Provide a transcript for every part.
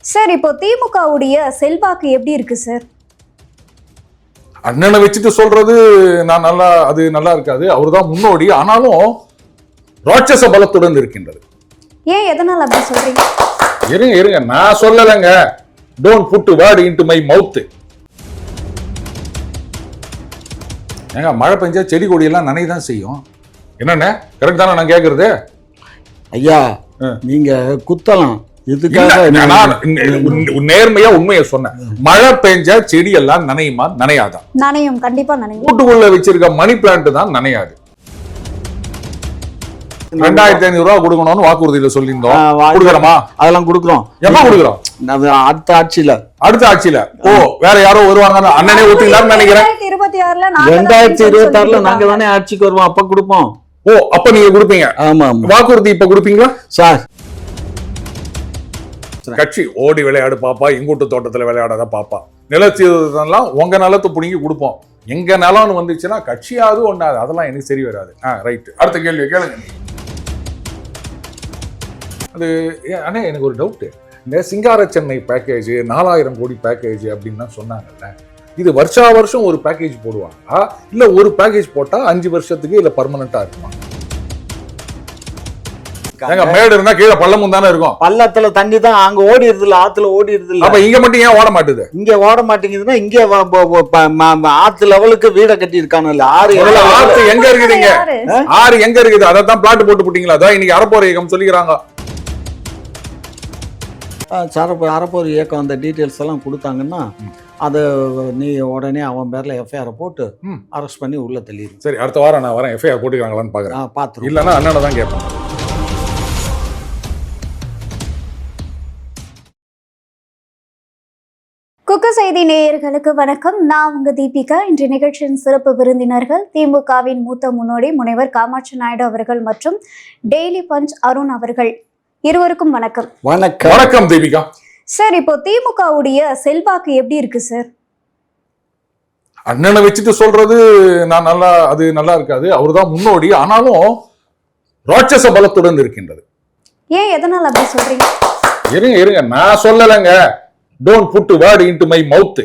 Sir, இப்போ திமுகவுடைய செல்வாக்கு எப்படி இருக்கு சார்? அண்ணனை வச்சுட்டு சொல்றது நான் அது நல்லா இருக்காது. அவர்தான் முன்னோடி. ஆனாலும் ராட்சச பலத்துடன் இருக்கின்றது. ஏன், எதனால அப்படி சொல்றீங்க? இருங்க நான் சொல்லலைங்க. Don't put word into my mouth. ஏங்க, மழை பெஞ்சா செடி கொடியெல்லாம் நனைதான் செய்யும். என்னண்ணே, கரெக்ட் தானே நான் கேட்கறது? ஐயா, நீங்க குத்தலாம். நேர்மையா உண்மையை சொன்னேன். மழை பெஞ்சா செடி எல்லாம் நனையுமா? நனையாதான்? நனையும், கண்டிப்பா நனையும். வீட்டுக்குள்ள வச்சிருக்க மணி பிளான்ட் தான் நனையாது. 2500 ரூபாய் கொடுக்கணும்னு வாக்குறுதியில சொல்லியிருந்தோம். கொடுக்கறோமா? அதெல்லாம் கொடுக்குறோம். எப்ப கொடுக்குறோம்? அடுத்த ஆட்சியில. ஓ, வேற யாரோ வருவாங்க. அண்ணனே ஒத்துக்கலாம்னு நினைக்கிறேன். 2026 நாங்க தானே ஆட்சிக்கு வருவோம். அப்ப கொடுப்போம். ஓ, அப்ப நீங்க கொடுப்பீங்க? ஆமா. வாக்குறுதி இப்ப கொடுப்பீங்களா சார்? கட்சி ஓடி விளையாடு பாப்பா, எங்கூட்டு தோட்டத்துல விளையாடாத பாப்பா. நிலச்சீர்லாம் உங்க நிலத்தை புடுங்கி கொடுப்போம். எங்க நிலம்னு வந்துச்சுன்னா கட்சியாவது ஒண்ணாது. அதெல்லாம் எனக்கு சரி வராது. ரைட், அடுத்த கேள்வி கேளுங்க. அது அண்ணே, எனக்கு ஒரு டவுட். இந்த சிங்கார சென்னை பேக்கேஜ் 4000 கோடி பேக்கேஜ் அப்படின்னு சொன்னாங்கல்ல, இது வருஷா வருஷம் ஒரு பேக்கேஜ் போடுவாங்க இல்ல ஒரு பேக்கேஜ் போட்டா 5 வருஷத்துக்கு இல்ல பர்மனண்டா இருக்குமா? மேடு இருந்தா கீழே பள்ளமும் தானே இருக்கும். பள்ளத்துல தண்ணி தான் அங்க ஓடிடுதுல, ஆத்துல ஓடிடுதுல. அப்ப இங்க மட்டும் ஏன் ஓட மாட்டுது? இங்க ஓட மாட்டேங்குதுன்னா இங்க ஆத்து லெவலுக்கு வீட கட்டி இருக்கானுல்ல. ஆத்து எங்க இருக்குதுங்க? ஆறு எங்க இருக்குது? அதான் பிளாட் போட்டு போட்டீங்களா? அதான் இன்னைக்கு அறப்போர் இயக்கம் சொல்லிக்கிறாங்க. அறப்போர் இயக்கம் அந்த டீட்டெயில்ஸ் எல்லாம் கொடுத்தாங்கன்னா அதை நீ உடனே அவன் பேர்ல எஃப்ஐஆர் போட்டு அரெஸ்ட் பண்ணி உள்ள தள்ளிடு. சரி, அடுத்த வாரம் நான் வரேன். எஃப்ஐஆர் போட்டுக்கிறாங்களான்னு பாக்குறேன். பாத்து இல்லன்னா அண்ணனை தான் கேட்பேன். குக்கு செய்தி நேயர்களுக்கு வணக்கம். நான் உங்க தீபிகா. இன்று நிகழ்ச்சியின் சிறப்பு விருந்தினர்கள் திமுகவின் மூத்த முன்னோடி முனைவர் காமாட்சி நாயுடு அவர்கள் மற்றும் டெய்லி பஞ்ச் அருண் அவர்கள். இருவருக்கும் வணக்கம். வணக்கம். வணக்கம் தீபிகா. சார், இப்போ திமுகவுடைய செல்வாக்கு எப்படி இருக்கு சார்? அண்ணனை வச்சுட்டு சொல்றது நான் அது நல்லா இருக்காது. அவர்தான் முன்னோடி. ஆனாலும் ராட்சச பலத்துடன் இருக்கின்றது. ஏன், எதனால அப்படி சொல்றீங்க? இருங்க நான் சொல்லலைங்க. Don't put word into my mouth.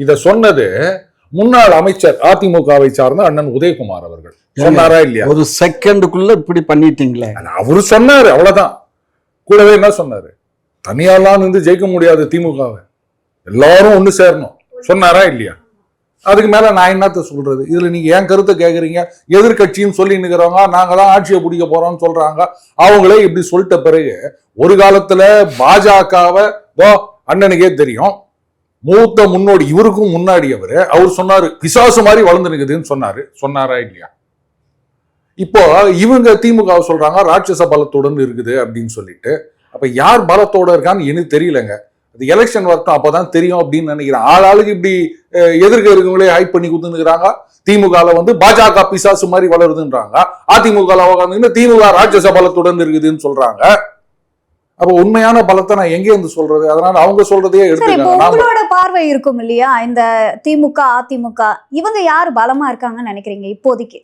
இத சொன்னது முன்னாள் அமைச்சர் அதிமுகவை சார்ந்த அண்ணன் உதயகுமார் அவர்கள். சொன்னாரா இல்லையா? ஒரு செகண்டுக்குள்ள இப்படி பண்ணிட்டீங்களே. அவரு சொன்னாரு, அவ்வளவுதான். கூடவே என்ன சொன்னாரு? தனியாலாம் இருந்து ஜெயிக்க முடியாது திமுகவை, எல்லாரும் ஒண்ணு சேரணும் சொன்னாரா இல்லையா? அதுக்கு மேல நான் என்னத்த சொல்றது? இதுல நீங்க ஏன் கருத்தை கேக்குறீங்க? எதிர்கட்சின்னு சொல்லி நிக்கிறவங்க நாங்க தான் ஆட்சியை பிடிக்க போறோம்னு சொல்றாங்க. அவங்களே இப்படி சொல்லிட்ட பிறகு ஒரு காலத்துல பாஜகவை அண்ணனுக்கே தெரியும். மூத்த முன்னோடி, இவருக்கும் முன்னாடி அவர் சொன்னாரு பிசாசு மாதிரி வளர்ந்து நிக்குதுன்னு சொன்னாரா இல்லையா? இப்போ இவங்க திமுக சொல்றாங்க ராட்சச பலத்துடன் இருக்குது அப்படின்னு சொல்லிட்டு. அப்ப யார் பலத்தோட இருக்கான்னு எனக்கு தெரியலங்க. அது எலெக்ஷன் வரட்டும், அப்பதான் தெரியும் அப்படின்னு நினைக்கிறேன். ஆளாளுக்கு இப்படி எதிர்க்க இருக்கவங்களே ஹைப் பண்ணி குத்துனுக்குறாங்க. திமுக பாஜக பிசாசு மாதிரி வளருதுன்றாங்க. அதிமுக திமுக ராட்சச பலத்துடன் இருக்குதுன்னு சொல்றாங்க. அப்ப உண்மையான பலத்தை நான் எங்கே இருந்து சொல்றது? அதனால அவங்க சொல்றதையே எடுத்துக்கோங்க. உங்களோட பார்வை இருக்கும் இல்லையா? இந்த திமுக அதிமுக இவங்க யாரு பலமா இருக்காங்கன்னு நினைக்கிறீங்க இப்போதைக்கு?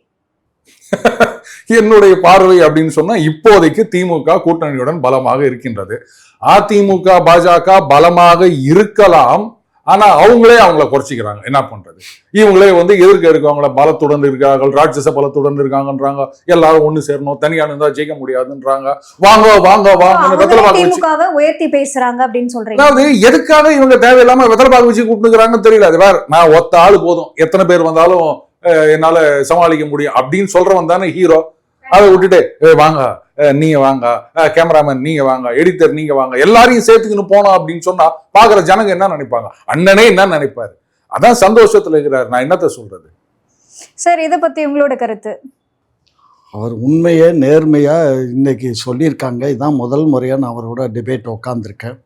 என்னுடைய பார்வை அப்படின்னு சொன்னா இப்போதைக்கு திமுக கூட்டணியுடன் பலமாக இருக்கின்றது. அதிமுக பாஜக பலமாக இருக்கலாம். ஆனா அவங்களே அவங்கள குறைச்சிக்கிறாங்க. என்ன பண்றது? இவங்களே எதிர்க்க இருக்கவங்கள பலத்துடன் இருக்கார்கள், ராட்சச பலத்துடன் இருக்காங்கன்றாங்க. எல்லாரும் ஒண்ணு சேரணும், தனியா இருந்தா ஜெயிக்க முடியாதுன்றாங்க. வாங்க உயர்த்தி பேசுறாங்க அப்படின்னு சொல்றீங்க. அதாவது எதுக்காக இவங்க தேவையில்லாம வெத்தலைப்பாக்கு வச்சு கூப்பிட்டுக்கிறாங்கன்னு தெரியல. அது வேற, நான் ஒத்த ஆளு போதும், எத்தனை பேர் வந்தாலும் என்னால சமாளிக்க முடியும் அப்படின்னு சொல்றவன் தானே ஹீரோ. அதை விட்டுட்டு வாங்க நீங்க வாங்க, கேமராமேன் நீங்க வாங்க, எடிட்டர் நீங்க வாங்க, எல்லாரையும் சேர்த்துக்கின்னு போனோம் அப்படின்னு சொன்னா பாக்குற ஜனங்க என்ன நினைப்பாங்க? அண்ணனே என்ன நினைப்பாரு? அதான் சந்தோஷத்துல இருக்கிறாரு. நான் என்னத்த சொல்றது? சார், இதை பத்தி உங்களோட கருத்து? அவர் உண்மையே நேர்மையா இன்னைக்கு சொல்லியிருக்காங்க. இதான் முதல் முறையா நான் அவரோட டிபேட் உட்காந்துருக்கேன்.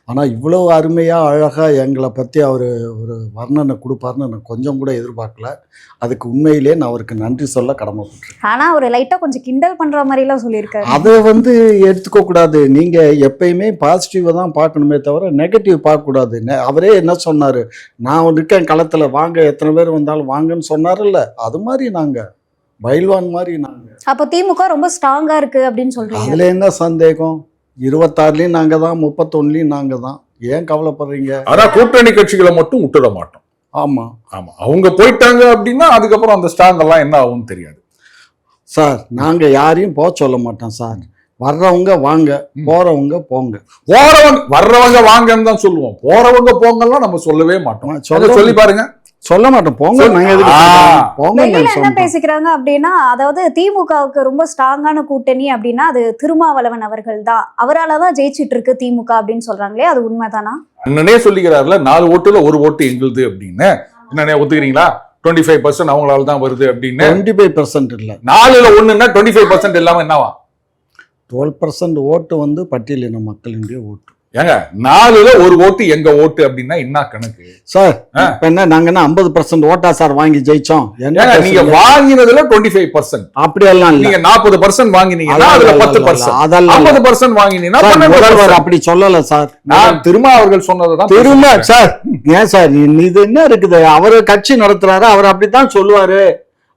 ஆனால் இவ்வளோ அருமையாக அழகாக எங்களை பற்றி அவர் ஒரு வர்ணனை கொடுப்பாருன்னு நான் கொஞ்சம் கூட எதிர்பார்க்கல. அதுக்கு உண்மையிலே நான் அவருக்கு நன்றி சொல்ல கடமைப்பட்டிருக்கேன். ஆனால் ஒரு லைட்டாக கொஞ்சம் கிண்டல் பண்ணுற மாதிரிலாம் சொல்லியிருக்காரு. அதை எடுத்துக்கக்கூடாது. நீங்கள் எப்பயுமே பாசிட்டிவை தான் பார்க்கணுமே தவிர நெகட்டிவ் பார்க்கக்கூடாது. அவரே என்ன சொன்னார்? நான் இருக்கேன் களத்தில், வாங்க எத்தனை பேர் வந்தாலும் வாங்கன்னு சொன்னார்ல, அது மாதிரி நாங்கள் பைல்வான் மாதிரி நாங்கள். அப்போ திமுக ரொம்ப ஸ்ட்ராங்காக இருக்குது அப்படின்னு சொல்கிறீங்க. அதில் என்ன சந்தேகம்? 26லயும் நாங்க தான், 31லயும் நாங்க தான். ஏன் கவலைப்படுறீங்க? ஆனா கூட்டணி கட்சிகளை மட்டும் விட்டுட மாட்டோம். ஆமா ஆமா, அவங்க போயிட்டாங்க அப்படின்னா அதுக்கப்புறம் அந்த ஸ்ட்ராங் எல்லாம் என்ன ஆகும்னு தெரியாது சார். நாங்க யாரையும் போக சொல்ல மாட்டோம் சார். வர்றவங்க வாங்க, போறவங்க போங்க. வர்றவங்க வாங்கன்னு தான் சொல்லுவோம், போறவங்க போங்கலாம் நம்ம சொல்லவே மாட்டோம். சொல்லி பாருங்க. சொல்ல மாட்டோம், போங்க. நாங்க எதுக்கு போங்க? வெளியில என்ன பேசிக்கிறாங்க அப்படின்னா, அதாவது திமுகவுக்கு ரொம்ப ஸ்ட்ராங்கான கூட்டணி அப்படின்னா அது திருமாவளவன் அவர்கள் தான், அவராலதான் ஜெயிச்சிட்டு இருக்கு திமுக அப்படின்னு சொல்றாங்களே, அது உண்மைதானா? அண்ணனே சொல்லிக்கிறாருல, 4 ஓட்டுல 1 ஓட்டு எங்களுது அப்படின்னு. என்னன்னே ஒத்துக்கிறீங்களா? 25% அவங்களால தான் வருது அப்படின்னு. 25% இல்ல, 4ல 1ன்னா 25% இல்லாம என்னவா? 12% ஓட்டு வந்து பட்டியலின மக்களுடைய ஓட்டு. ஏங்க 4ல 1 ஓட்டு எங்க ஓட்டு அப்படின்னா என்ன கணக்கு சார்? இப்ப என்ன நாங்க என்ன 50% ஓட்டா சார் வாங்கி ஜெயிச்சோம்? நீங்க வாங்கினதுல 25%, அப்படியெல்லாம் இல்ல. நீங்க 40% வாங்கினீங்கன்னா அதுல 10%, அதெல்லாம் 50% வாங்கினீங்கன்னா முதல்வர் அப்படி சொல்லல சார். நான் திரும்ப அவர்கள் சொன்னதுதான் திரும்ப சார். ஏன் சார் இது என்ன இருக்குது? அவரு கட்சி நடத்துறாரு, அவர் அப்படித்தான் சொல்லுவாரு.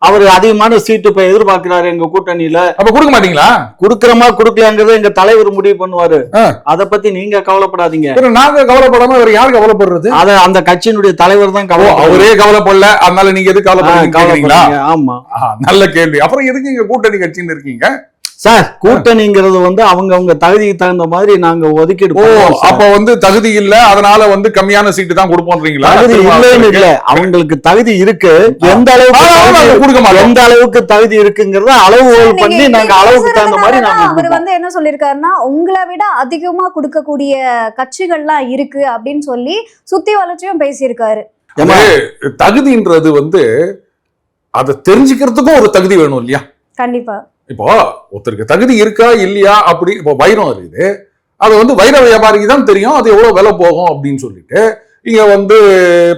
அவரு அதிகமான சீட்டு இப்ப எதிர்பார்க்கிறாரு எங்க கூட்டணியில. அப்ப கொடுக்க மாட்டீங்களா? குடுக்கறமா குடுக்கலாங்கிறத எங்க தலைவர் முடிவு பண்ணுவாரு. அத பத்தி நீங்க கவலைப்படாதீங்க. நாங்க கவலைப்படாம வேற யாரு கவலைப்படுறது? அத அந்த கட்சியினுடைய தலைவர் தான் அவரே கவலைப்படல, அதனால நீங்க எதுக்கு கவலைப்படுறீங்களா? ஆமா, நல்ல கேள்வி. அப்புறம் எதுக்கு இங்க கூட்டணி கட்சின்னு இருக்கீங்க சார்? கூட்டணிங்கிறது வந்து அவங்க தகுதிக்கு தகுந்த மாதிரி நாங்க ஒதுக்கீடு. அப்ப வந்து தகுதி இல்ல, அதனால வந்து கம்மியான சீட்டு தான் கொடுப்போம்ன்றீங்களா? தகுதி இல்லைன்னு இல்ல, அவங்களுக்கு தகுதி இருக்கு. எந்த அளவுக்கு தகுதி இருக்குங்கிறத அளவுகோல் பண்ணி நாங்க அளவுக்கு தகுந்த மாதிரி அவர் வந்து என்ன சொல்லிருக்காருன்னா, உங்களை விட அதிகமா கொடுக்கக்கூடிய கட்சிகள்லாம் இருக்கு அப்படின்னு சொல்லி சுத்தி வளர்ச்சியும் பேசியிருக்காரு. தகுதின்றது வந்து அதை தெரிஞ்சுக்கிறதுக்கும் ஒரு தகுதி வேணும் இல்லையா? கண்டிப்பா. இப்போ ஒருத்தருக்கு தகுதி இருக்கா இல்லையா அப்படி, இப்போ வைரம் இருக்குது, அது வந்து வைர வியாபாரிக்கு தான் தெரியும் அது எவ்வளவு விலை போகும் அப்படின்னு சொல்லிட்டு, இங்க வந்து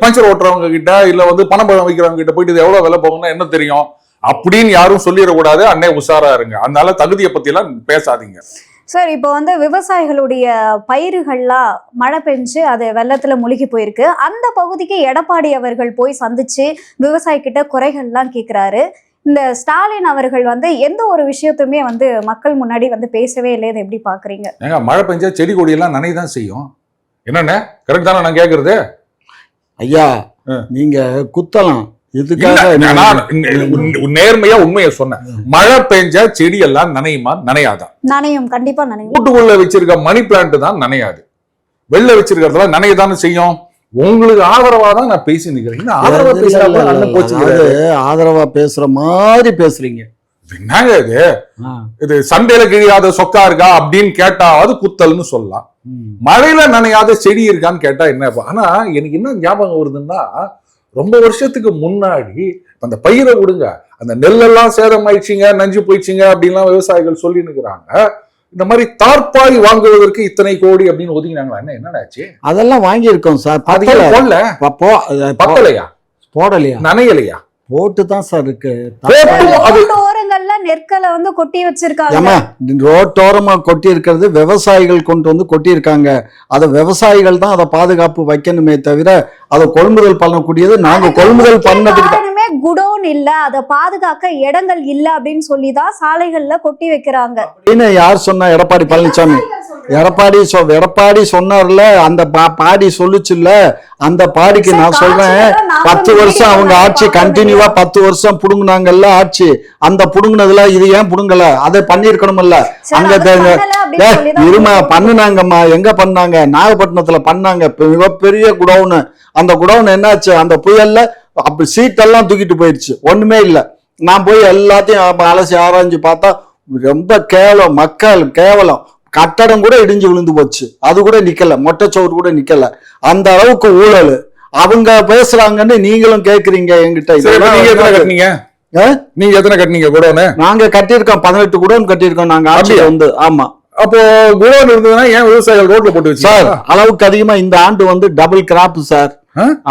பஞ்சர் ஓட்டுறவங்க கிட்ட இல்ல வந்து பணம் வைக்கிறவங்க கிட்ட போயிட்டு இது எவ்வளவு விலை போகும்னா என்ன தெரியும் அப்படின்னு யாரும் சொல்லிடக்கூடாது. அண்ணே உஷாரா இருங்க, அதனால தகுதியை பத்தி எல்லாம் பேசாதீங்க சார். இப்போ வந்து விவசாயிகளுடைய பயிர்கள்லாம் மழை பெஞ்சு அது வெள்ளத்துல முழுகி போயிருக்கு. அந்த பகுதிக்கு எடப்பாடி அவர்கள் போய் சந்திச்சு விவசாயி கிட்ட குறைகள்லாம் கேட்கிறாரு. இந்த ஸ்டாலின் அவர்கள் வந்து எந்த ஒரு விஷயத்துமே வந்து மக்கள் முன்னாடி வந்து பேசவே இல்லை. இதை எப்படி பாக்குறீங்க? ஏங்க மழை பெஞ்சா செடி கொடியெல்லாம் நனைதான் செய்யும். என்னண்ணே, கரெக்ட் தானே நான் கேக்குறது? ஐயா நீங்க குத்தலாம், நேர்மையா உண்மையை சொன்னேன். மழை பெஞ்சா செடி எல்லாம் நனையுமா? நனையாதான்? நனையும், கண்டிப்பா நனையும். வீட்டுக்குள்ள வச்சிருக்க மணி பிளான்ட் தான் நனையாது, வெளில வச்சிருக்கிறதுல நனையதானே செய்யும். உங்களுக்கு ஆதரவா தான் நான் பேசி நிக்கிறேன். ஆதரவா பேசுற மாதிரி பேசுறீங்க. என்னங்க இது சண்டையில கிழியாத சொக்கா இருக்கா அப்படின்னு கேட்டாவது குத்தல்னு சொல்லலாம். மழையில நனையாத செடி இருக்கான்னு கேட்டா என்ன? ஆனா எனக்கு என்ன ஞாபகம் வருதுன்னா, ரொம்ப வருஷத்துக்கு முன்னாடி அந்த பயிரை விடுங்க, அந்த நெல்லெல்லாம் சேதமாயிடுச்சிங்க, நஞ்சு போயிடுச்சிங்க அப்படின்லாம் விவசாயிகள் சொல்லி நிக்கிறாங்க. இந்த மாதிரி தார்பாய் வாங்குவதற்கு இத்தனை கோடி அப்படின்னு ஒதுங்கினாங்களா? என்னடாச்சு? அதெல்லாம் வாங்கி இருக்கோம் சார். பத்தலையா? போடலையா? நனையலையா? போட்டு தான் சார் இருக்கு. ஓரங்கள்ல நெற்களை வந்து கொட்டி வச்சிருக்காங்க. ரோட்டோரமா கொட்டி இருக்கிறது விவசாயிகள் கொண்டு வந்து கொட்டி இருக்காங்க. அதை விவசாயிகள் தான் அதை பாதுகாப்பு வைக்கணுமே தவிர அதை கொள்முதல் பண்ணக்கூடியது நாங்க கொள்முதல் பண்ணதுக்கு குடோன் இல்ல, அதை பாதுகாக்க இடங்கள் இல்ல அப்படின்னு சொல்லிதான் சாலைகள்ல கொட்டி வைக்கிறாங்க. யார் சொன்னா? எடப்பாடி பழனிசாமி. எடப்பாடி சொன்னார்ல, அந்த பாடி சொல்லுச்சுல்ல, அந்த பாடிக்கு நான் சொல்றேன், 10 வருஷம் அவங்க ஆட்சி கண்டினியூவா 10 வருஷம் புடுங்கினாங்கல்ல ஆட்சி. அந்த புடுங்கினதுல இது ஏன் புடுங்கல? அதை பண்ணிருக்கணும்ல. அங்க இருமா பண்ணுனாங்கம்மா. எங்க பண்ணாங்க? நாகப்பட்டினத்துல பண்ணாங்க, மிகப்பெரிய குடோன்னு. அந்த குடோன் என்னாச்சு? அந்த புயல்ல அப்படி சீட்டெல்லாம் தூக்கிட்டு போயிடுச்சு, ஒண்ணுமே இல்லை. நான் போய் எல்லாத்தையும் அலசி ஆராய்ஞ்சு பார்த்தா ரொம்ப கேவலம், மக்கள் கேவலம். கட்டடம் கூட இடிஞ்சு விழுந்து போச்சு, அது கூட நிக்கல, மொட்டைச்சோறு கூட நிக்கல. அந்த அளவுக்கு ஊழல் அவங்க பேசுறாங்கன்னு நீங்களும் கேக்குறீங்க என்கிட்ட. நீங்க எத்தனை கட்டினீங்க குடோனு? நாங்க கட்டியிருக்கோம், 18 குடோன் கட்டியிருக்கோம் நாங்க ஆட்சியில வந்து. ஆமா. அப்போ குடோன் இருந்ததுன்னா ஏன் விவசாயிகள் ரோட்ல போட்டு வச்சு? சார் அளவுக்கு அதிகமா இந்த ஆண்டு வந்து டபுள் கிராப் சார்.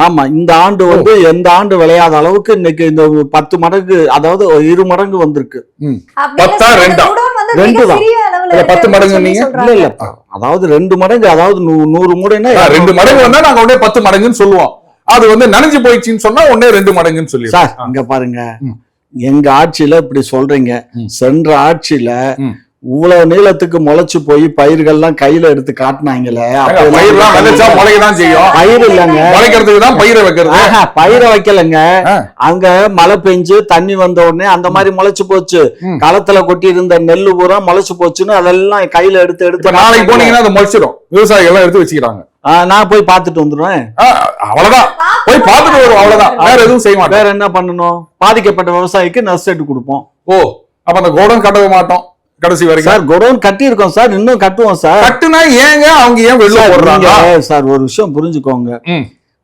ஆமா, இந்த ஆண்டு வந்து எந்த ஆண்டு விளையாத அளவுக்கு இன்னைக்கு இந்த 10 மடங்கு, அதாவது 2 மடங்கு வந்திருக்கு. 10 2 தான் 10 மடங்கு. நீங்க இல்ல அதாவது 2 மடங்கு, அதாவது 100 மூடைன்னா 2 மடங்கு வந்தா நாங்க உடனே 10 மடங்குன்னு சொல்லுவோம். அது வந்து நனைஞ்சு போயிடுச்சுன்னு சொன்னா உடனே 2 மடங்குன்னு சொல்லி. சார் இங்க பாருங்க, எங்க ஆட்சியில இப்படி சொல்றீங்க. சென்ற ஆட்சியில இவ்வளவு நீளத்துக்கு முளைச்சு போய் பயிர்கள்லாம் கையில எடுத்து காட்டினாங்களே. பயிர்லாம் விளைச்சா முளைக்கதான் செய்யும். பயிர் இல்லைங்க, முளைக்கிறதுக்கு தான் பயிரை வைக்கிறது. பயிரை வைக்கலங்க. அங்க மழை பெஞ்சு தண்ணி வந்த உடனே அந்த மாதிரி முளைச்சு போச்சு. களத்துல கொட்டி இருந்த நெல்லு பூரா முளைச்சு போச்சுன்னு அதெல்லாம் கையில எடுத்து நாளைக்கு போனீங்கன்னா அதை முளைச்சிடும். விவசாயிகள் எல்லாம் எடுத்து வச்சுக்கிறாங்க. நான் போய் பாத்துட்டு வந்துடுவேன். அவ்வளவுதான், போய் பார்த்துட்டு வருவோம். அவ்வளவுதான், வேற எதுவும் செய்ய மாட்டோம். வேற என்ன பண்ணணும்? பாதிக்கப்பட்ட விவசாயிக்கு நஷ்டேட்டு கொடுப்போம். ஓ, அப்ப அந்த கோடன் கட்டவே மாட்டோம் கடைசி வரைக்கும். சார் கோடவுன் கட்டி இருக்கோம் சார், இன்னும் கட்டுவோம் சார். கட்டுனா ஏங்க அவங்க ஏன் வெளில போடுறாங்க சார்? ஒரு விஷயம் புரிஞ்சுக்கோங்க,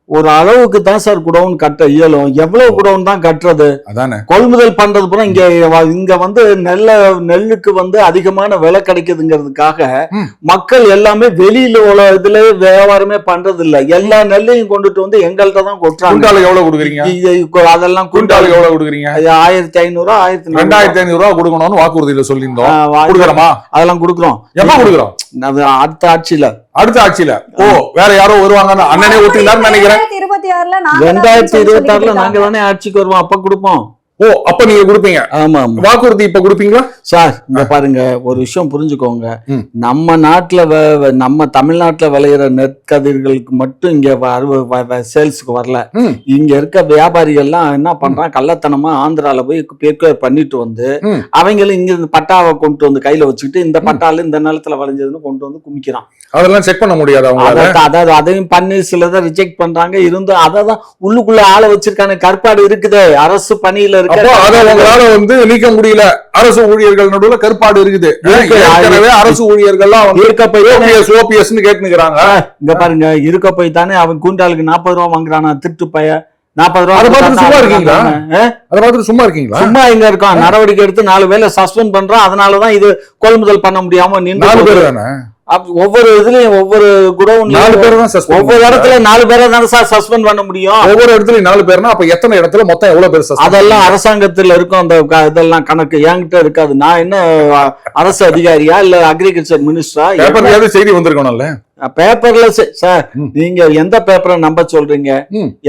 ஒரு அளவுக்கு தான் சார் குடவுன் கட்ட இயலும். எவ்வளவு குடவுன் தான் கட்டுறது? அதானே கொள்முதல் பண்றது பூரா இங்க வந்து நெல்லுக்கு வந்து அதிகமான விலை கிடைக்குதுங்கிறதுக்காக மக்கள் எல்லாமே வெளியில உள்ள இதுல வியாபாரமே பண்றது இல்ல. எல்லா நெல்லையும் கொண்டுட்டு வந்து எங்கள்கிட்ட தான் கொட்டுறாங்க. குண்டால எவ்வளவு கொடுக்குறீங்க? அதெல்லாம் குண்டால எவ்வளவு கொடுக்குறீங்க? 1500 2500 கொடுக்கணும்னு வாக்குறுதியில சொல்லியிருந்தோம். அதெல்லாம் கொடுக்குறோம். எப்ப கொடுக்குறோம்? அடுத்த ஆட்சியில. ஓ, வேற யாரோ வருவாங்க அண்ணனே ஒத்துக்கிட்டாருன்னு நினைக்கிறேன். 2026 நாங்க தானே ஆட்சிக்கு வருவோம், அப்ப கொடுப்போம். ஓ, அப்ப நீங்க கொடுப்பீங்க? ஆமா. வாக்குறுதி இப்ப கொடுப்பீங்களா சார்? இங்க பாருங்க, ஒரு விஷயம் புரிஞ்சுக்கோங்க. நம்ம நாட்டுல நம்ம தமிழ்நாட்டுல விளையிற நெற்கதிர்களுக்கு மட்டும் இங்க சேல்ஸுக்கு வரல. இங்க இருக்க வியாபாரிகள் எல்லாம் என்ன பண்றான், கள்ளத்தனமா ஆந்திரால போய் பேர் பண்ணிட்டு வந்து அவங்களும் இங்க பட்டாவை கொண்டு வந்து கையில வச்சுக்கிட்டு இந்த பட்டால இந்த நிலத்துல விளைஞ்சதுன்னு கொண்டு வந்து குமிக்கிறான். அதெல்லாம் செக் பண்ண முடியாது. அதாவது அதையும் பண்ணி சிலதை ரிஜெக்ட் பண்றாங்க. இருந்தும் அததான் உள்ளுக்குள்ள ஆளை வச்சிருக்கான கற்பாடு இருக்குது. அரசு பணியில இருக்கு, உங்களால வந்து நீக்க முடியல. அரசு ஊழியர்கள் நடுவுல கற்பாடு இருக்குது. அரசு ஊழியர்கள் கேட்டுக்கிறாங்க. இங்க பாருங்க, இருக்க போய் தானே அவன் கூண்டாளுக்கு 40 ரூபா வாங்குறானா திட்டு பைய. 40 ரூபா சும்மா இருக்கீங்களா? சும்மா இருக்கீங்களா? சும்மா எங்க இருக்கான்? நடவடிக்கை எடுத்து 4 பேரை சஸ்பெண்ட் பண்றான். அதனாலதான் இது கொள்முதல் பண்ண முடியாம நின்று. 4 பேர் தானே ஒவ்வொரு இதுலயும் ஒவ்வொரு குடோன் 4 பேர் தான். ஒவ்வொரு இடத்துல 4 பேரை தான் சார் சஸ்பெண்ட் பண்ண முடியும். ஒவ்வொரு இடத்துலயும் 4 பேர்னா அப்ப எத்தனை இடத்துல மொத்தம் எவ்வளவு பேர்? அதெல்லாம் அரசாங்கத்துல இருக்கும். அந்த இதெல்லாம் கணக்கு என்கிட்ட இருக்காது. நான் என்ன அரசு அதிகாரியா இல்ல அக்ரிகல்ச்சர் மினிஸ்டரா? செய்தி வந்திருக்கணும்ல பேப்பர்ல. சார் நீங்க எந்த பேப்பரை நம்ப சொல்றீங்க?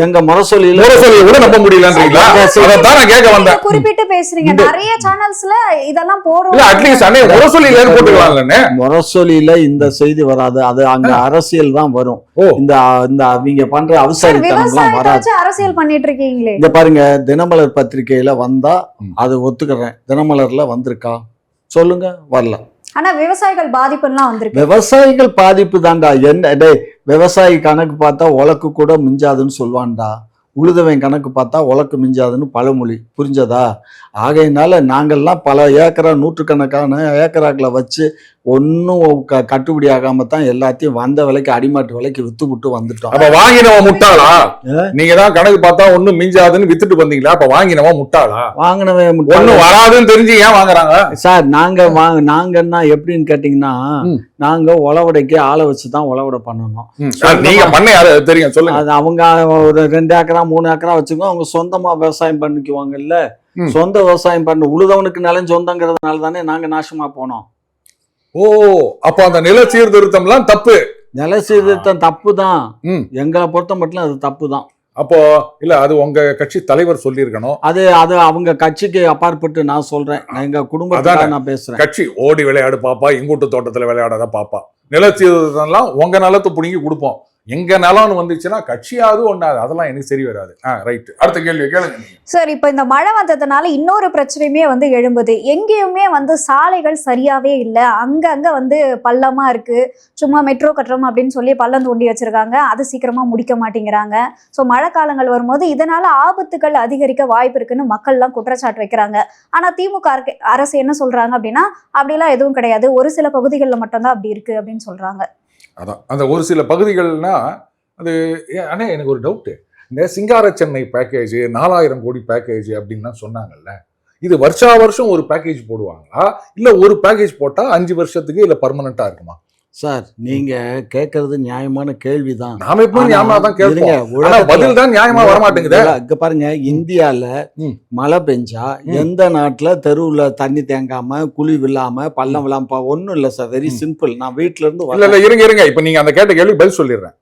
எங்க முரசொலியில கூட நம்ப முடியலன்றீங்களா? அதான் கேட்க வந்தேன். குறிப்பிட்டு பேசுறீங்க, நிறைய சேனல்ஸ்ல இதெல்லாம் போடுறோம். அட்லீஸ்ட் அண்ணே முரசொலியில போட்டுக்கலாம்ல. முரசொலியில இந்த செய்தி வராது, அது அங்க அரசியல் தான் வரும். இந்த அவங்க பண்ற அவசரத்தனம் வராது. அரசியல் பண்ணிட்டு இருக்கீங்களே. இங்க பாருங்க, தினமலர் பத்திரிகையில வந்தா அது ஒத்துக்கிறேன். தினமலர்ல வந்திருக்கா சொல்லுங்க? வரல. ஆனா விவசாயிகள் பாதிப்புலாம் வந்திருக்கு. விவசாயிகள் பாதிப்பு தான்டா. என்ன விவசாயி கணக்கு பார்த்தா உலக்கு கூட மிஞ்சாதுன்னு சொல்லுவான்டா. உழுதவன் கணக்கு பார்த்தா உலக்கு மிஞ்சாதுன்னு பழமொழி. புரிஞ்சதா? ஆகையினால நாங்கள்லாம் பல ஏக்கரா நூற்றுக்கணக்கான ஏக்கராக்களை வச்சு ஒன்னும் கட்டுப்படி ஆகாம தான் எல்லாத்தையும் வந்த விலைக்கு அடிமாட்டு விலைக்கு வித்துவிட்டு வந்துட்டோம். அப்ப வாங்கினவன் முட்டாளா? நீங்க தான் கணக்கு பார்த்தா ஒன்னும் மிஞ்சாதுன்னு வித்துட்டு வந்தீங்களா? அப்ப வாங்கினவன் முட்டாளா? வாங்கினவன் ஒன்னும் வராதுன்னு தெரிஞ்சு ஏன் வாங்குறாங்க சார்? நாங்கன்னா எப்படின்னு கேட்டீங்கன்னா, நாங்க உழவடைக்கு ஆளை வச்சுதான் உழவடை பண்ணணும். நீங்க பண்ண யாரு தெரியும் சொல்லுங்க. அது அவங்க ஒரு 2 ஏக்கரா 3 ஏக்கரா வச்சுக்கோ, அவங்க சொந்தமா விவசாயம் பண்ணிக்குவாங்கல்ல. சொந்த விவசாயம் பண்ண உழுதவனுக்கு நிலம் சொந்தங்கிறதுனால தானே நாங்க நாசமா போனோம். ஓ, அப்ப அந்த நில சீர்திருத்தம் எல்லாம் தப்பு. நில சீர்திருத்தம் தப்பு தான். எங்களை பொறுத்த மட்டும் அது தப்பு தான். அப்போ இல்ல, அது உங்க கட்சி தலைவர் சொல்லியிருக்கணும். அது அவங்க கட்சிக்கு அப்பாற்பட்டு நான் சொல்றேன். எங்க குடும்பத்தை நான் பேசுறேன். கட்சி ஓடி விளையாடு பாப்பா, எங்கூட்டு தோட்டத்துல விளையாடாத பாப்பா. நில சீர்திருத்தம் எல்லாம் உங்க நிலத்தை புடுங்கி கொடுப்போம். எங்க நிலம்னு வந்துச்சுன்னா கட்சியாவது ஒண்ணாது. அதெல்லாம் எனக்கு சரி வராது. ரைட், அடுத்த கேள்வி கேளுங்க. சார், இப்ப இந்த மழை வந்ததுனால இன்னொரு பிரச்சனையுமே வந்து எழும்புது. எங்கேயுமே வந்து சாலைகள் சரியாவே இல்லை. அங்கங்க வந்து பள்ளமா இருக்கு. சும்மா மெட்ரோ கட்டுறோம் அப்படின்னு சொல்லி பள்ளம் தோண்டி வச்சிருக்காங்க. அது சீக்கிரமா முடிக்க மாட்டேங்கிறாங்க. ஸோ மழை காலங்கள் வரும்போது இதனால ஆபத்துகள் அதிகரிக்க வாய்ப்பு இருக்குன்னு மக்கள்லாம் குற்றச்சாட்டு வைக்கிறாங்க. ஆனா திமுக அரசு என்ன சொல்றாங்க அப்படின்னா, அப்படிலாம் எதுவும் கிடையாது, ஒரு சில பகுதிகளில் மட்டும்தான் அப்படி இருக்கு அப்படின்னு சொல்றாங்க. அதான் அந்த ஒரு சில பகுதிகள்னா அது. அண்ணே, எனக்கு ஒரு டவுட்டு. இந்த சிங்கார சென்னை பேக்கேஜ் 4000 கோடி பேக்கேஜ் அப்படின்லாம் சொன்னாங்கல்ல, இது வருஷா வருஷம் ஒரு பேக்கேஜ் போடுவாங்களா இல்ல ஒரு பேக்கேஜ் போட்டா 5 வருஷத்துக்கு இல்ல பர்மனண்டா இருக்குமா? சார், நீங்க கேட்கறது நியாயமான கேள்விதான். நாம எப்பவும் நியாயமா தான் கேட்போம். பதில் தான் நியாயமா வர மாட்டேங்குது. இங்க பாருங்க, இந்தியால மழை பெஞ்சா எந்த நாட்டுல தெருவுல தண்ணி தேங்காம குழி விழாம பள்ளம் விழாம ஒண்ணும் இல்ல சார். Very simple. நான் வீட்டுல இருந்து இல்ல இருங்க. இப்ப நீங்க அந்த கேட்ட கேள்வி பதில் சொல்லிடுறேன்.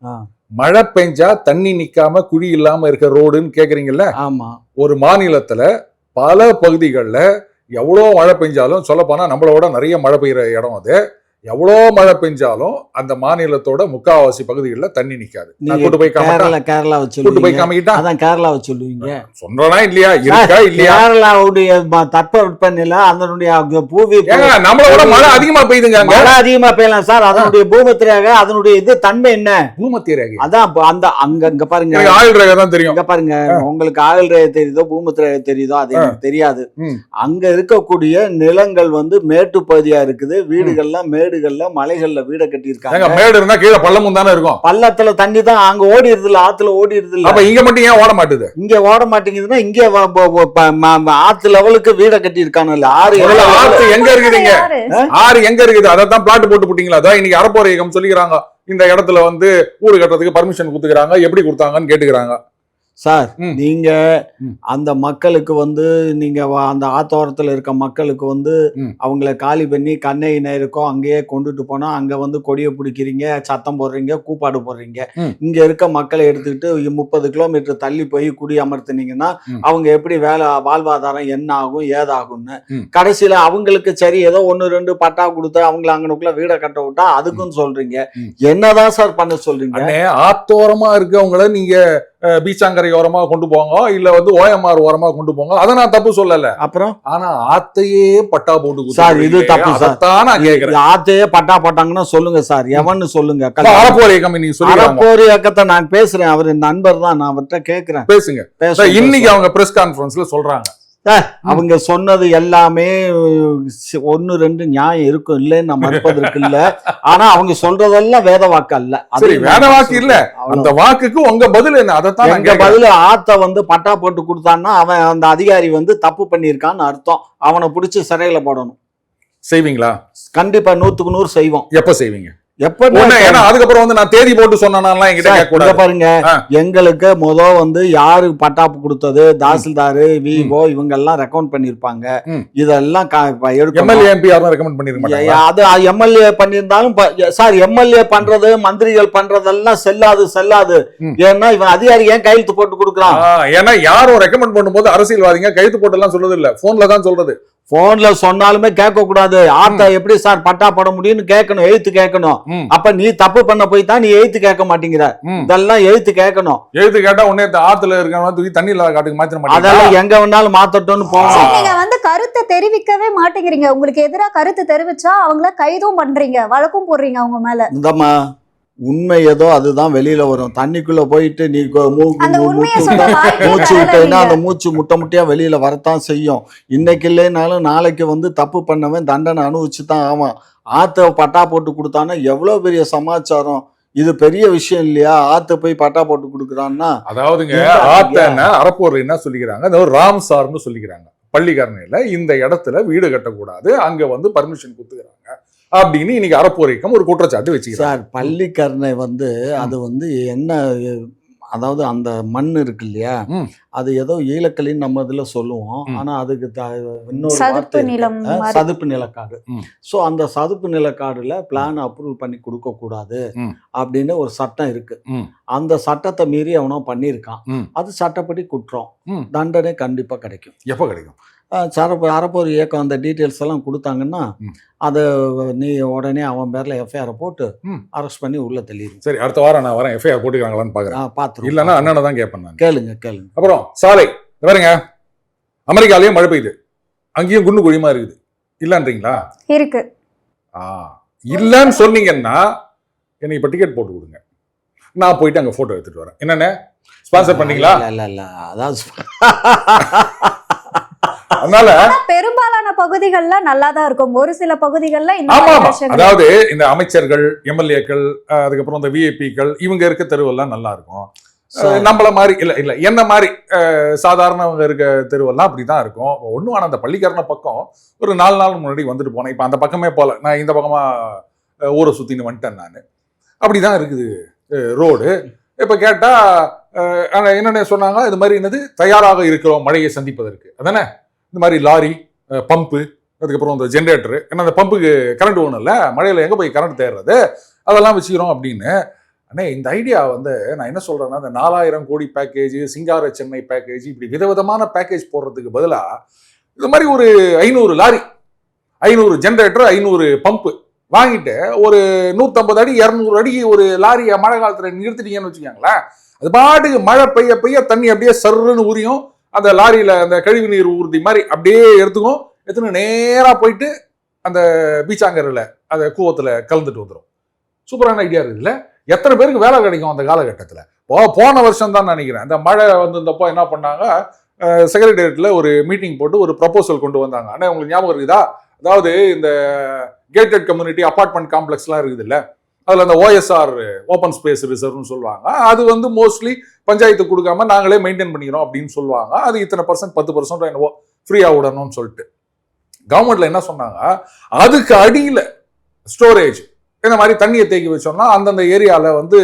மழை பெஞ்சா தண்ணி நிக்காம குழி இல்லாம இருக்க ரோடுன்னு கேக்குறீங்கல்ல. ஆமா. ஒரு மாநிலத்துல பல பகுதிகளில் எவ்வளோ மழை பெஞ்சாலும் சொல்லப்போனா நம்மளோட நிறைய மழை பெய்யுற இடம் அது. எவ்வளோ மழை பெஞ்சாலும் அந்த மாநிலத்தோட முக்காவாசி பகுதிகளில் தண்ணி நிக்காது. நான் கூட்டு போய் கேரளா கூட்டு போய் காமிக்கிட்டா அதான் கேரளாவை சொல்லுவீங்க. சொல்றா இல்லையா, இருக்கா இல்லையா? கேரளாவுடைய தட்பவெப்பநிலை அதனுடைய பூமி நம்மளோட மழை அதிகமா பெய்யுதுங்க. மழை அதிகமா பெய்யலாம் சார். அதனுடைய பூமத்திரேகை அதனுடைய இது தன்மை என்ன? பூமத்திரேகை அதான் அந்த அங்க பாருங்க, ஆயுள் ரேகை தான் தெரியும். இங்க பாருங்க, உங்களுக்கு ஆயுள் ரேகை தெரியுதோ பூமத்திரேகை தெரியுதோ அது எனக்கு தெரியாது. அங்க இருக்கக்கூடிய நிலங்கள் மேட்டு பகுதியா இருக்குது. வீடுகள்லாம் மேடுகள்ல மலைகள்ல வீட கட்டி இருக்காங்க. மேடு இருந்தா கீழே பள்ளமும் தானே இருக்கும். பள்ளத்துல தண்ணி தான் அங்க ஓடிடுது இல்ல, ஆத்துல ஓடிடுது இல்ல. அப்ப இங்க மட்டும் ஏன் ஓட மாட்டுது? இங்க ஓட மாட்டேங்குதுன்னா இங்க ஆத்து லெவலுக்கு வீட கட்டி இருக்கானு. ஆத்து எங்க இருக்குதுங்க? ஆறு எங்க இருக்குது? அதான் பிளாட் போட்டு போட்டீங்களா? அதான் இன்னைக்கு அறப்போர் இயக்கம் சொல்லிக்கிறாங்க, இந்த இடத்துல வீடு கட்டுறதுக்கு பர்மிஷன் கொடுத்துக்கிறாங்க, எப்படி கொடுத்தாங்கன்னு கேட்டுக்கிறாங்க. சார் நீங்க அந்த மக்களுக்கு நீங்க அந்த ஆத்தோரத்துல இருக்க மக்களுக்கு அவங்கள காலி பண்ணி கண்ணை நேருக்கோ அங்கேயே கொண்டுட்டு போனா அங்க கொடியை பிடிக்கிறீங்க, சத்தம் போடுறீங்க, கூப்பாடு போடுறீங்க. இங்க இருக்க மக்களை எடுத்துக்கிட்டு 30 கிலோமீட்டர் தள்ளி போய் குடி அமர்த்தினீங்கன்னா அவங்க எப்படி வாழ்வாதாரம் என்ன ஆகும் ஏதாகும்னு. கடைசியில அவங்களுக்கு சரி ஏதோ 1-2 பட்டா கொடுத்து அவங்களை அங்கனுக்குள்ள வீட கட்ட விட்டா அதுக்கும் சொல்றீங்க. என்னதான் சார் பண்ண சொல்றீங்க? ஆத்தோரமா இருக்கவங்கள நீங்க பீச்சாங்கரை ஓரமா கொண்டு போங்க, இல்ல ஓஎம்ஆர் ஓரமா கொண்டு போங்க, அதை நான் தப்பு சொல்லல. அப்புறம் ஆனா ஆத்தையே பட்டா போட்டு சார், இது தப்பு சார். ஆத்தையே பட்டா போட்டாங்கன்னா சொல்லுங்க சார், எவன்னு சொல்லுங்க. அறப்போர் இயக்கம் நீங்க சொல்லுங்க. அறப்போர் இயக்கத்தை நான் பேசுறேன், அவரு நண்பர் தான், நான் அவர்கிட்ட கேட்கிறேன். பேசுங்க. இன்னைக்கு அவங்க பிரஸ் கான்ஃபரன்ஸ்ல சொல்றாங்க, அவங்க சொன்னது எல்லாமே 1-2 நியாயம் இருக்கும், இல்லன்னு நான் மறுப்பதற்கு இல்ல. ஆனா அவங்க சொல்றதெல்லாம் வேத வாக்கு அல்ல. சரி, வேத வாக்கு இல்ல. அந்த வாக்குக்கு உங்க பதில் என்ன? அதைத்தான் எங்க பதில், ஆத்த பட்டா போட்டு கொடுத்தான்னா அவன் அந்த அதிகாரி தப்பு பண்ணிருக்கான்னு அர்த்தம். அவனை பிடிச்சி சிறையில போடணும். செய்வீங்களா? கண்டிப்பா 100க்கு 100 செய்வோம். எப்ப செய்வீங்க? அதுக்கப்புறம் நான் தேதி போட்டு சொன்னா பாருங்க, எங்களுக்கு யாரு பட்டாப்பு கொடுத்தது, தாசில்தாரு, விஓ இவங்க எல்லாம் ரெக்கமெண்ட் பண்ணிருப்பாங்க. இதெல்லாம் அது எம்எல்ஏ பண்ணிருந்தாலும் சார், எம்எல்ஏ பண்றது மந்திரிகள் பண்றதெல்லாம் செல்லாது. ஏன்னா இவன் அதிகாரி ஏன் கையெழுத்து போட்டு கொடுக்குறான்? ஏன்னா யாரும் ரெக்கமெண்ட் பண்ணும்போது அரசியல்வாதிங்க கையெழுத்து போட்டு எல்லாம் சொல்றது இல்ல, போன்ல தான் சொல்றது. போன்ல சொன்னாலுமே கேட்க கூடாது. ஆத்தா எப்படி சார் பட்டா போட முடியும்னு கேட்கணும், எழுத்து கேட்கணும். அப்ப நீ தப்பு பண்ண போய் தான் நீ எழுத்து கேட்க மாட்டேங்கிற. இதெல்லாம் எழுத்து கேட்கணும். எழுத்து கேட்டா உடனே ஆத்துல இருக்க தூக்கி தண்ணி இல்லாத காட்டுக்கு மாத்திர மாட்டேங்க. அதெல்லாம் எங்க வேணாலும் மாத்தட்டும்னு போகணும். நீங்க கருத்தை தெரிவிக்கவே மாட்டேங்கிறீங்க. உங்களுக்கு எதிராக கருத்து தெரிவிச்சா அவங்கள கைதும் பண்றீங்க, வழக்கும் போடுறீங்க அவங்க மேல. இந்தம்மா உண்மை ஏதோ அதுதான் வெளியில வரும். தண்ணிக்குள்ள போயிட்டு நீ மூச்சு விட்டேன்னா அந்த மூச்சு முட்டையா வெளியில வரத்தான் செய்யும். இன்னைக்கு இல்லைனாலும் நாளைக்கு தப்பு பண்ணவன் தண்டனை அனுபவிச்சுதான் ஆவான். ஆத்த பட்டா போட்டு கொடுத்தான்னா எவ்வளவு பெரிய சமாச்சாரம். இது பெரிய விஷயம் இல்லையா? ஆத்த போய் பட்டா போட்டு கொடுக்குறான்னா, அதாவதுங்க ஆத்தன்னா அறப்போர் என்ன சொல்லிக்கிறாங்க, ராம்சார்னு சொல்லிக்கிறாங்க. பள்ளிக்கரணையில இந்த இடத்துல வீடு கட்டக்கூடாது, அங்க பர்மிஷன் கொடுத்துக்கிறாங்க அப்படின்னு இன்னைக்கு அறப்போர் இயக்கம் ஒரு குற்றச்சாட்டு வச்சுக்கிறாங்க. சார், பள்ளிக்கரணை அது என்ன, அதாவது அந்த மண் இருக்கு இல்லையா, அது ஏதோ ஈழக்கலின்னு நம்ம இதுல சொல்லுவோம். ஆனா அதுக்கு இன்னொரு சதுப்பு நிலக்காடு. சோ அந்த சதுப்பு நிலக்காடுல பிளான் அப்ரூவல் பண்ணி கொடுக்க கூடாது அப்படின்னு ஒரு சட்டம் இருக்கு. அந்த சட்டத்தை மீறி அவனோ பண்ணியிருக்கான். அது சட்டப்படி குற்றம், தண்டனை கண்டிப்பா கிடைக்கும். எப்ப கிடைக்கும்? அறப்போர் இயக்கம் அந்த டீட்டெயில்ஸ் எல்லாம் கொடுத்தாங்கன்னா அதை நீ உடனே அவன் பேர்ல எஃப்ஐஆர் போட்டு அரெஸ்ட் பண்ணி உள்ள தள்ளிடும். சரி, அடுத்த வாரம் நான் வரேன், எஃப்ஐஆர் போட்டுக்கிறாங்களான்னு பாக்குறேன். பாத்துருவோம். இல்லன்னா அண்ணனை தான் கேட்பேன். கேளுங்க. அப்புறம் சாலை பாருங்க, அமெரிக்காலயும் மழை பெய்யுது, அங்கேயும் குண்டு குழிமா இருக்குது. இல்லன்றீங்களா? இருக்கு. இல்லன்னு சொன்னீங்கன்னா எனக்கு இப்ப டிக்கெட் போட்டு கொடுங்க, நான் போயிட்டு அங்க போட்டோ எடுத்துட்டு வரேன். என்னென்ன ஸ்பான்சர் பண்ணீங்களா? இல்ல அதாவது அதனால பெரும்பாலான பகுதிகள்ல நல்லாதான் இருக்கும், ஒரு சில பகுதிகள்ல அதாவது இந்த அமைச்சர்கள், எம்எல்ஏக்கள், அதுக்கப்புறம் இந்த விஐபிக்கள் இவங்க இருக்க தெருவெல்லாம் நல்லா இருக்கும். நம்மள மாதிரி இல்ல என்ன மாதிரி சாதாரணவங்க இருக்க தெருவெல்லாம் அப்படிதான் இருக்கும். ஒண்ணும் ஆனா அந்த பள்ளிக்கரணை பக்கம் ஒரு 4 நாள் முன்னாடி வந்துட்டு போனேன். இப்ப அந்த பக்கமே போல, நான் இந்த பக்கமா ஊரை சுத்தின்னு வந்துட்டேன். நான் அப்படிதான் இருக்குது ரோடு. இப்ப கேட்டா என்னென்ன சொன்னாங்க, இது மாதிரி என்னது தயாராக இருக்கிறோம் மழையை சந்திப்பதற்கு. அதானே இந்த மாதிரி லாரி, பம்பு, அதுக்கப்புறம் இந்த ஜென்ரேட்டரு, ஏன்னா அந்த பம்புக்கு கரண்ட் ஒன்றும் இல்லை, மழையில எங்க போய் கரண்ட் தேடுறது, அதெல்லாம் வச்சுக்கிறோம் அப்படின்னு. அண்ணே இந்த ஐடியா நான் என்ன சொல்றேன்னா, இந்த 4000 கோடி பேக்கேஜ், சிங்கார சென்னை பேக்கேஜ், இப்படி விதவிதமான பேக்கேஜ் போடுறதுக்கு பதிலாக இது மாதிரி ஒரு 500 லாரி, 500 ஜெனரேட்டர், 500 பம்பு வாங்கிட்டு ஒரு 150 அடி 200 அடி ஒரு லாரியை மழை காலத்துல நிறுத்திட்டீங்கன்னு வச்சுக்கோங்களேன், அது பாட்டுக்கு மழை பெய்ய பெய்ய தண்ணி அப்படியே சர்ன்னு உரியும். அந்த லாரியில அந்த கழிவு நீர் ஊர்தி மாதிரி அப்படியே எடுத்துன்னு நேரா போயிட்டு அந்த பீச்சாங்கரில் அந்த கூவத்துல கலந்துட்டு வந்துடும். சூப்பரான ஐடியா இருக்குல்ல? எத்தனை பேருக்கு வேலை கிடைக்கும் அந்த காலகட்டத்தில்? போன வருஷம் தான் நினைக்கிறேன் அந்த மழை வந்திருந்தப்போ என்ன பண்ணாங்க, செக்ரட்டேரியட்ல ஒரு மீட்டிங் போட்டு ஒரு ப்ரப்போசல் கொண்டு வந்தாங்க. ஆனால் உங்களுக்கு ஞாபகம் இருக்குதா? அதாவது இந்த கேட்டட் கம்யூனிட்டி அபார்ட்மெண்ட் காம்ப்ளெக்ஸ்லாம் இருக்குது இல்லை, அதில் அந்த ஓஎஸ்ஆர் ஓப்பன் ஸ்பேஸ் ரிசர்வ்னு சொல்லுவாங்க. அது வந்து மோஸ்ட்லி பஞ்சாயத்து கொடுக்காம நாங்களே மெயின்டைன் பண்ணிக்கிறோம் அப்படின்னு சொல்லுவாங்க. அது இத்தனை % 10% என்னவோ ஃப்ரீயாக விடணும்னு சொல்லிட்டு கவர்மெண்ட்ல என்ன சொன்னாங்க, அதுக்கு அடியில் ஸ்டோரேஜ் இந்த மாதிரி தண்ணியை தேக்கி வச்சோம்னா அந்தந்த ஏரியாவில் வந்து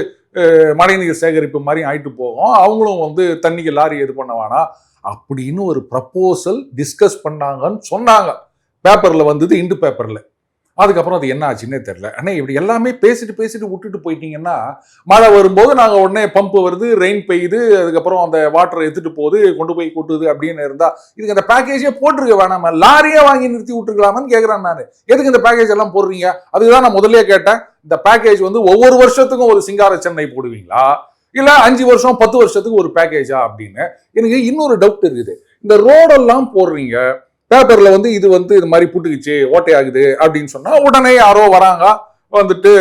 மழைநீர் சேகரிப்பு மாதிரி ஆயிட்டு போகும், அவங்களும் வந்து தண்ணிக்கு லாரி இது பண்ண வேணாம் அப்படின்னு ஒரு ப்ரப்போசல் டிஸ்கஸ் பண்ணாங்கன்னு சொன்னாங்க. பேப்பரில் வந்தது, இண்டு பேப்பரில். அதுக்கப்புறம் அது என்ன ஆச்சுன்னே தெரியல. ஆனால் இப்படி எல்லாமே பேசிட்டு விட்டுட்டு போயிட்டீங்கன்னா மழை வரும்போது நாங்கள் உடனே பம்பு வருது, ரெயின் பெய்யுது, அதுக்கப்புறம் அந்த வாட்டரை எடுத்துட்டு போகுது, கொண்டு போய் கொட்டுது அப்படின்னு இருந்தா இதுக்கு அந்த பேக்கேஜே போட்டிருக்க வேணாமா? லாரியே வாங்கி நிறுத்தி விட்டுருக்கலாமான்னு கேட்குறேன் நான். எதுக்கு இந்த பேக்கேஜ் எல்லாம் போடுறீங்க? அதுதான் நான் முதல்ல கேட்டேன். இந்த பேக்கேஜ் வந்து ஒவ்வொரு வருஷத்துக்கும் ஒரு சிங்கார சென்னை போடுவீங்களா, இல்ல 5 வருஷம் 10 வருஷத்துக்கு ஒரு பேக்கேஜா அப்படின்னு எனக்கு இன்னொரு டவுட் இருக்குது. இந்த ரோடெல்லாம் போடுறீங்க, பேப்பர்ல வந்து இது மாதிரி புட்டுக்குச்சு, ஓட்டையாகுது அப்படின்னு சொன்னா உடனே யாரோ வராங்க, வந்துட்டு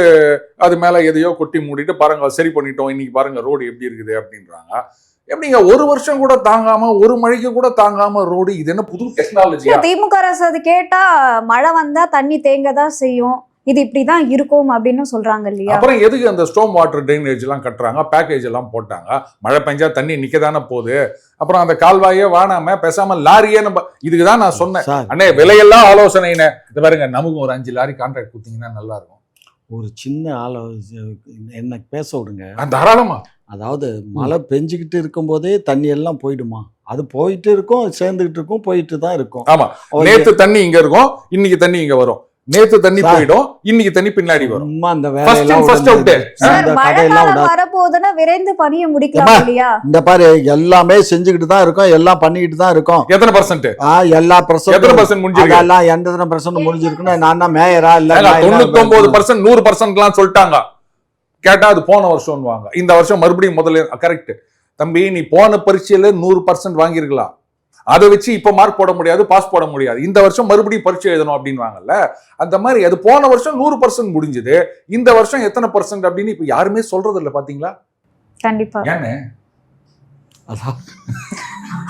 அது மேல எதையோ கொட்டி மூடிட்டு பாருங்க சரி பண்ணிட்டோம், இன்னைக்கு பாருங்க ரோடு எப்படி இருக்குது அப்படின்றாங்க. எப்படிங்க ஒரு வருஷம் கூட தாங்காம, ஒரு மழைக்கு கூட தாங்காம ரோடு? இது என்ன புது டெக்னாலஜியா? திமுக அரசு அது கேட்டா மழை வந்தா தண்ணி தேங்க தான் செய்யும், இது இப்படிதான் இருக்கும் அப்படின்னு சொல்றாங்க இல்லையா? அப்புறம் எதுக்கு அந்த ஸ்டோம் வாட்டர் ட்ரைனேஜ் எல்லாம் கட்டுறாங்க, பேக்கேஜ் எல்லாம் போட்டாங்க? மழை பெஞ்சா தண்ணி நிக்கதானே போகுது. அப்புறம் அந்த கால்வாயே வானாம பேசாம லாரியே நம்ம, இதுக்குதான் நான் சொன்னேன் அண்ணே விலையெல்லாம் ஆலோசனைன்னு. இது பாருங்க, நமக்கு ஒரு 5 லாரி கான்ட்ராக்ட் கொடுத்தீங்கன்னா நல்லா இருக்கும். ஒரு சின்ன என்ன பேச விடுங்க தாராளமா. அதாவது மழை பெஞ்சுக்கிட்டு இருக்கும் போதே தண்ணி எல்லாம் போயிடுமா? அது போயிட்டு இருக்கும், சேர்ந்துகிட்டு இருக்கும், போயிட்டு தான் இருக்கும். ஆமா, நேத்து தண்ணி இங்க இருக்கும், இன்னைக்கு தண்ணி இங்க வரும். நேத்து தண்ணி போயிடும், இன்னைக்கு தண்ணி பின்னாடி வரும். அந்த வேலையெல்லாம் வரப்போகுதுன்னா விரைந்து பணியை முடிக்கலாம் இல்லையா? இந்த பாரு, எல்லாமே செஞ்சுக்கிட்டு தான் இருக்கும், எல்லாம் பண்ணிக்கிட்டு தான் இருக்கும். எத்தனை %? எல்லா % முடிஞ்சிருக்கு. எல்லாம் எத்தனை % முடிஞ்சிருக்குன்னு நான் தான் மேயரா இல்ல 99% 100% சொல்லிட்டாங்க. கேட்டா அது போன வருஷம் வாங்க, இந்த வருஷம் மறுபடியும் முதல்ல. கரெக்ட் தம்பி, நீ போன பரீட்சையில 100% வாங்கிருக்கலாம், அதை வச்சு இப்ப மார்க் போட முடியாது, பாஸ் போட முடியாது, இந்த வருஷம் மறுபடியும் பரீட்சை எழுதணும் அப்படின்வாங்கல்ல. அந்த மாதிரி அது போன வருஷம் 100% முடிஞ்சது, இந்த வருஷம் எத்தனை % அப்படின்னு இப்ப யாருமே சொல்றது இல்ல. பாத்தீங்களா? கண்டிப்பா. ஏன்னு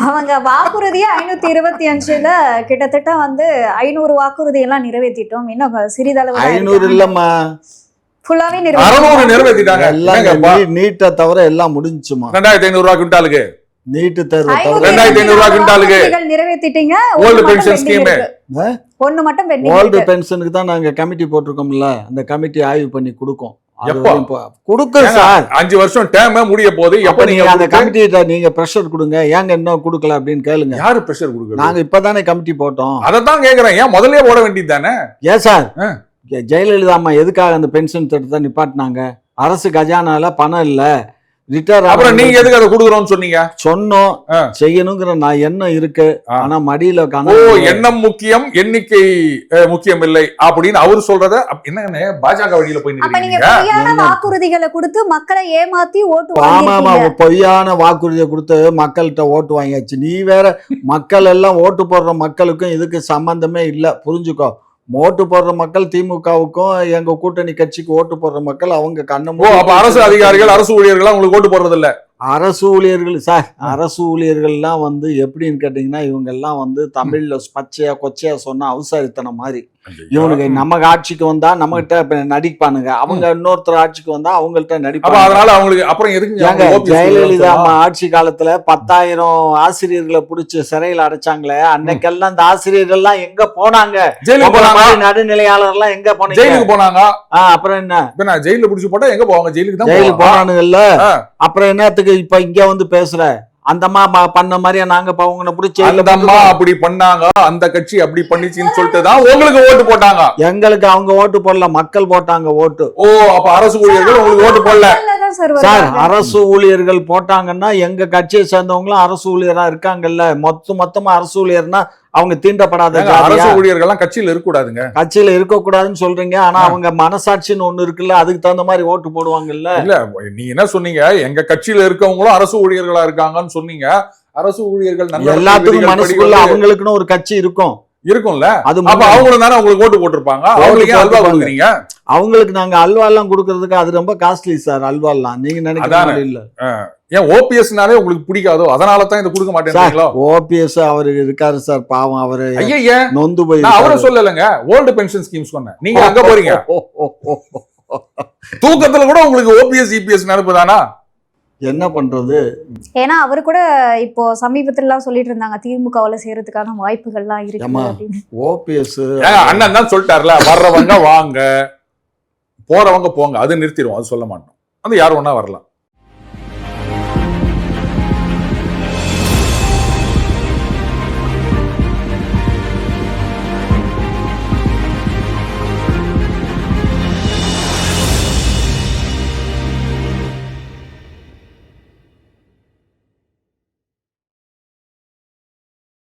அவங்க வாக்குறுதியை 525ல கிட்டத்தட்ட வந்து 500 வாக்குறுதி எல்லாம் நிறைவேற்றிட்டோம். இன்னும் சிறிதளவு 500 இல்லம்மா, ஃபுல்லாவே 600 நிறைவேற்றிட்டாங்க. நீட்டை தவிர எல்லாம் முடிஞ்சுமா? 2500 ரூபாய் குவிண்டாலுக்கு நீட்டு தேர்வு 2500 ரூபாய் குவிண்டாலுக்கு நிறைவேற்றிட்டீங்க. ஓல்டு பென்ஷன் ஸ்கீம் ஒண்ணு மட்டும் பெண்டிங். ஓல்டு பென்ஷனுக்கு தான் நாங்க கமிட்டி போட்டிருக்கோம்ல, அந்த கமிட்டி ஆய்வு பண்ணி கொடுக்கும். சார் 5 வருஷம் டேர்ம் முடிய போது எப்ப நீங்க அந்த கமிட்டிட்ட நீங்க பிரஷர் கொடுங்க, ஏங்க இன்னும் கொடுக்கல அப்படின்னு கேளுங்க. யாரு பிரஷர் கொடுக்குறது? நாங்க இப்பதானே கமிட்டி போட்டோம். அதத்தான் கேக்குறேன், ஏன் முதல்லயே போட வேண்டியது தானே? ஏன் சார் ஜெயலலிதா அம்மா எதுக்காக அந்த பென்ஷன் திட்டத்தை நிப்பாட்டினாங்க? அரசு கஜானால பணம் இல்ல, ரிட்டையர். அப்புறம் நீங்க எதுக்கு அதை கொடுக்குறோம்னு சொன்னீங்க? சொன்னோம், செய்யணுங்கிற நான் எண்ணம் இருக்கு, ஆனா மடியில எண்ணம் முக்கியம், எண்ணிக்கை முக்கியம் இல்லை அப்படின்னு அவரு சொல்றத என்னன்னு பாஜக வழியில போய் பொய்யான வாக்குறுதிகளை கொடுத்து மக்களை ஏமாத்தி ஓட்டு. ஆமா, பொய்யான வாக்குறுதியை கொடுத்து மக்கள்கிட்ட ஓட்டு வாங்கியாச்சு. நீ வேற, மக்கள் எல்லாம் ஓட்டு போடுற மக்களுக்கும் இதுக்கு சம்பந்தமே இல்ல, புரிஞ்சுக்கோ. ஓட்டு போடுற மக்கள் திமுகவுக்கும் எங்க கூட்டணி கட்சிக்கு ஓட்டு போடுற மக்கள் அவங்க கண்ணம். அப்ப அரசு அதிகாரிகள், அரசு ஊழியர்கள் உங்களுக்கு ஓட்டு போடுறது இல்ல? அரசு ஊழியர்கள் சார், அரசு ஊழியர்கள்லாம் வந்து எப்படின்னு கேட்டீங்கன்னா, இவங்க எல்லாம் வந்து தமிழ்ல பச்சையா கொச்சையா சொன்னா அவசரித்தனம் மாதிரி. இவனுக்கு நம்ம ஆட்சிக்கு வந்தா நம்ம கிட்ட நடிப்பானுங்க, அவங்க இன்னொருத்தர் ஆட்சிக்கு வந்தா அவங்கள்ட்ட நடிப்பாங்க. அதனால அவங்களுக்கு அப்புறம் எதுக்கு? ஜெயலலிதா அம்மா ஆட்சி காலத்துல 10,000 ஆசிரியர்களை புடிச்சு சிறையில் அடைச்சாங்களே, அன்னைக்கெல்லாம் அந்த ஆசிரியர்கள் எல்லாம் எங்க போனாங்க? நடுநிலையாளர் எல்லாம் எங்க போனாங்க? ஜெயிலுக்கு போனாங்க. அப்புறம் என்ன, ஜெயில புடிச்சு போட்டா எங்க போவாங்க? ஜெயிலுக்கு தான் ஜெயிலுக்கு போனானுங்கல்ல. அப்புறம் என்னத்துக்கு இப்ப இங்க வந்து பேசுற? அந்தம்மா பண்ண மாதிரியா நாங்க அப்படி பண்ணாங்க, அந்த கட்சி அப்படி பண்ணிச்சுன்னு சொல்லிட்டு தான் உங்களுக்கு ஓட்டு போட்டாங்க. எங்களுக்கு அவங்க ஓட்டு போடல, மக்கள் போட்டாங்க ஓட்டு. அப்ப அரசு ஊழியர்கள் உங்களுக்கு ஓட்டு போடல சார். அரசு ஊழியர்கள் போட்டாங்கன்னா எங்க கட்சியை சேர்ந்தவங்களும் அரசு ஊழியரா இருக்காங்கல்ல. மொத்தமா அரசு ஊழியர்னா அவங்க தீண்டப்படாத ஏங்க, ஜாதியா? அரசு ஊழியர்கள்லாம் கட்சியில இருக்கக்கூடாதுங்க. கட்சியில இருக்கக்கூடாதுன்னு சொல்றீங்க, ஆனா அவங்க மனசாட்சின்னு ஒண்ணு இருக்குல்ல, அதுக்கு தகுந்த மாதிரி ஓட்டு போடுவாங்கல்ல. இல்ல, நீங்க என்ன சொன்னீங்க, எங்க கட்சியில இருக்கவங்களும் அரசு ஊழியர்களா இருக்காங்கன்னு சொன்னீங்க. அரசு ஊழியர்கள் நன்னடத்தை எல்லாத்துக்கும் விதிகள் மனசுக்குள்ள படி அவங்களுக்குன்னு ஒரு கட்சி இருக்கும். இருக்கும்ல. அது அப்ப அவங்களும் தானே உங்களுக்கு ஓட்டு போட்டிருப்பாங்க. அவங்களுக்கு ஏன் அல்வா போட்டிருப்பாங்க. கொடுக்குறீங்க? அவங்களுக்கு நாங்க அல்வா எல்லாம் கொடுக்கறதுக்கு அது ரொம்ப காஸ்ட்லி சார். அல்வா எல்லாம் நீங்க நினைக்கிற அதானே. மாதிரி இல்ல ஏன் ஓபிஎஸ்னாலே உங்களுக்கு பிடிக்காதோ, அதனால தான் இதை கொடுக்க சார். மாட்டேன்றீங்களோ? ஓபிஎஸ் அவரு இருக்காரு சார், பாவம் அவரு ஐயா, நொந்து போய் நான் அவரை சொல்லலைங்க, ஓல்டு பென்ஷன் ஸ்கீம்ஸ் சொன்னேன். நீங்க அங்க போறீங்க. தூக்கத்துல கூட உங்களுக்கு ஓபிஎஸ் இபிஎஸ் நினைப்புதானா? என்ன பண்றது? ஏன்னா அவரு கூட இப்போ சமீபத்துல சொல்லிட்டு இருந்தாங்க திமுகவுல சேர்றதுக்கான வாய்ப்புகள்லாம் இருக்கு ஏம்மா, அப்படின்னு. ஓபிஎஸ் அண்ணன் தான் சொல்லிட்டார்ல, வர்றவங்க வாங்க, போறவங்க போங்க, அது நிறுத்திடுவோம். அது சொல்ல மாட்டோம். அது யார் வேணா வரலாம்.